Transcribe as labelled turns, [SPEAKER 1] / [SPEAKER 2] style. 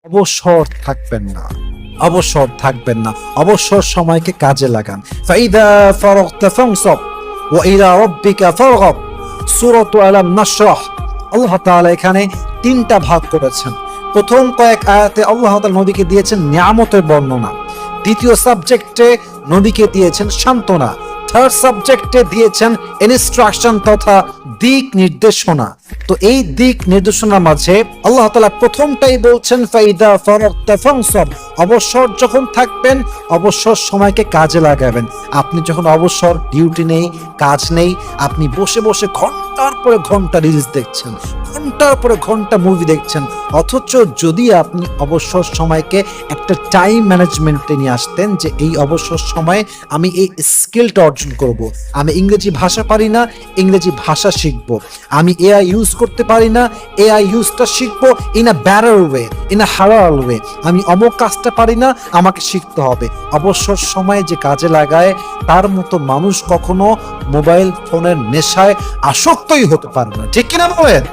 [SPEAKER 1] অবসর থাকবেন না, অবসর থাকবেন না, অবসর সময়কে কাজে লাগান। ফাইদা ফারাগতা ফানসাব ওয়া ইলা রাব্বিকা ফারগাব। সূরাত আলাম নাশরাহ। আল্লাহ তাআলা এখানে তিনটা ভাগ করেছেন। প্রথম কয়েক আয়াতে আল্লাহ তাআলা নবীকে দিয়েছেন নিয়ামতের বর্ণনা, দ্বিতীয় সাবজেক্টে নবীকে দিয়েছেন সান্ত্বনা, থার্ড সাবজেক্টে দিয়েছেন ইনস্ট্রাকশন তথা দিক নির্দেশনা। তো এই দিক নির্দেশনার মাঝে আল্লাহ তাআলা প্রথমটাই বলছেন ফাইদা ফারাগতা ফানসাব, অবসর যখন থাকবেন অবসর সময়কে কাজে লাগাবেন। আপনি যখন অবসর, ডিউটি নেই, কাজ নেই, আপনি বসে বসে ঘন্টার পরে ঘন্টা রিলস দেখছেন, ঘন্টার পরে ঘন্টা মুভি দেখছেন, অথচ যদি আপনি অবসর সময়কে একটা টাইম ম্যানেজমেন্টে নিয়ে আসতেন যে এই অবসর সময়ে আমি এই স্কিলটা অর্জন করব, আমি ইংরেজি ভাষা পারি না, ইংরেজি ভাষা শিখব, আমি এআই ইউজ করতে পারি না, এআই ইউজটা শিখবো in a better way, in a হালাল ওয়ে, আমি অমুক কাজটা পারি না, আমাকে শিখতে হবে। অবসর সময়ে যে কাজে লাগায় তার মতো মানুষ কখনো মোবাইল ফোনের নেশায় আসক্তই হতে পারে না। ঠিক কিনা বলেন?